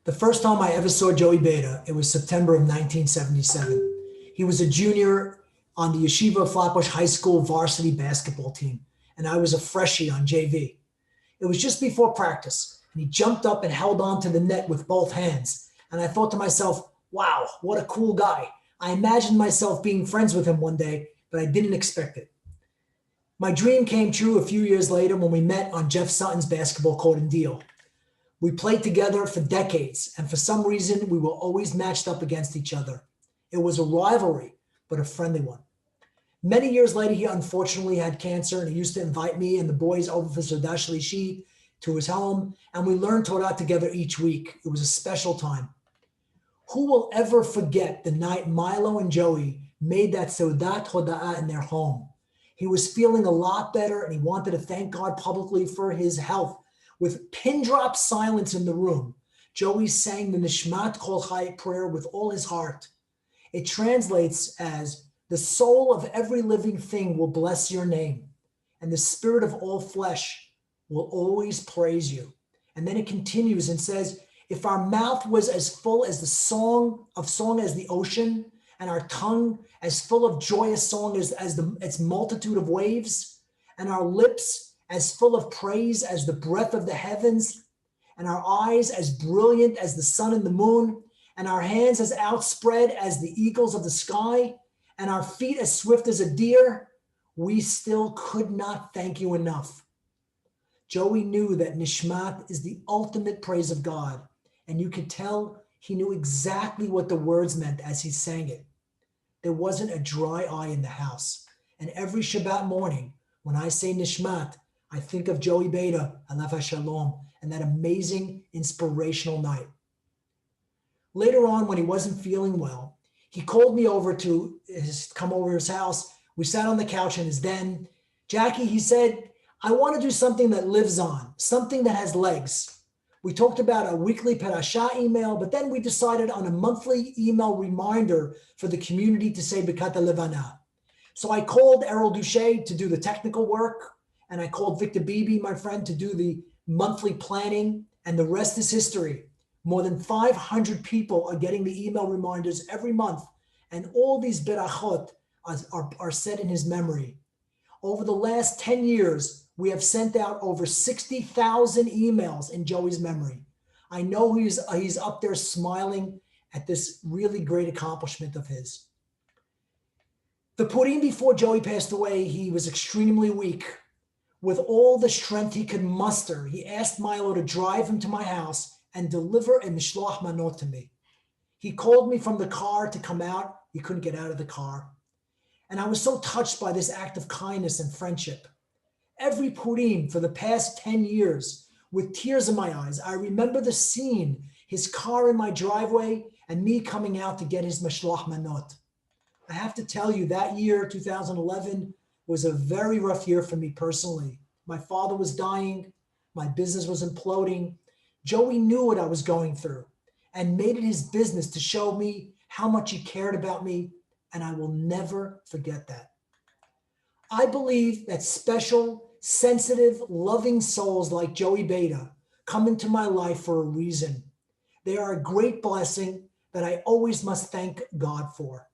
The first time I ever saw Joey Beyda, it was September of 1977. He was a junior on the Yeshiva of Flatbush High School varsity basketball team, and I was a freshie on JV. It was just before practice, and he jumped up and held onto the net with both hands. And I thought to myself, wow, what a cool guy. I imagined myself being friends with him one day, but I didn't expect it. My dream came true a few years later when we met on Jeff Sutton's basketball court in Deal. We played together for decades, and for some reason, we were always matched up against each other. It was a rivalry, but a friendly one. Many years later, he unfortunately had cancer, and he used to invite me and the boys over for Seudah Shlishi to his home, and we learned Torah together each week. It was a special time. Who will ever forget the night Milo and Joey made that Seudat Hoda'ah in their home? He was feeling a lot better, and he wanted to thank God publicly for his health. With pin drop silence in the room, Joey sang the Nishmat Kol Chai prayer with all his heart. It translates as, the soul of every living thing will bless your name, and the spirit of all flesh will always praise you. And then it continues and says, if our mouth was as full as the song as the ocean, and our tongue as full of joyous song as its multitude of waves, and our lips as full of praise as the breath of the heavens, and our eyes as brilliant as the sun and the moon, and our hands as outspread as the eagles of the sky, and our feet as swift as a deer, we still could not thank you enough. Joey knew that Nishmat is the ultimate praise of God, and you could tell he knew exactly what the words meant as he sang it. There wasn't a dry eye in the house, and every Shabbat morning, when I say Nishmat, I think of Joey Beyda, Alav HaShalom, and that amazing, inspirational night. Later on, when he wasn't feeling well, he called me over to come over to his house. We sat on the couch in his den. Jackie, he said, I want to do something that lives on, something that has legs. We talked about a weekly Parashah email, but then we decided on a monthly email reminder for the community to say Bekat Levana. So I called Errol Duche to do the technical work, and I called Victor Beebe, my friend, to do the monthly planning, and the rest is history. More than 500 people are getting the email reminders every month, and all these berachot are set in his memory. Over the last 10 years, we have sent out over 60,000 emails in Joey's memory. I know he's up there smiling at this really great accomplishment of his. The Purim before Joey passed away, he was extremely weak. With all the strength he could muster, he asked Milo to drive him to my house and deliver a mishloach manot to me. He called me from the car to come out. He couldn't get out of the car. And I was so touched by this act of kindness and friendship. Every Purim for the past 10 years, with tears in my eyes, I remember the scene, his car in my driveway and me coming out to get his mishloach manot. I have to tell you, that year, 2011, was a very rough year for me personally. My father was dying. My business was imploding. Joey knew what I was going through and made it his business to show me how much he cared about me, and I will never forget that. I believe that special, sensitive, loving souls like Joey Beyda come into my life for a reason. They are a great blessing that I always must thank God for.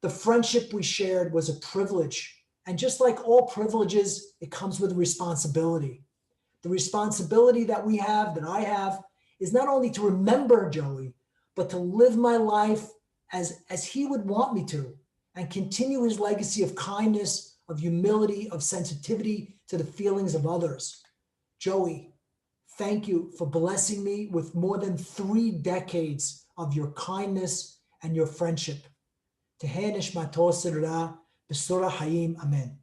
The friendship we shared was a privilege. And just like all privileges, it comes with a responsibility. The responsibility that we have, that I have, is not only to remember Joey, but to live my life as he would want me to, and continue his legacy of kindness, of humility, of sensitivity to the feelings of others. Joey, thank you for blessing me with more than 3 decades of your kindness and your friendship. Teheh nishmato sirra b'sura hayim, amen.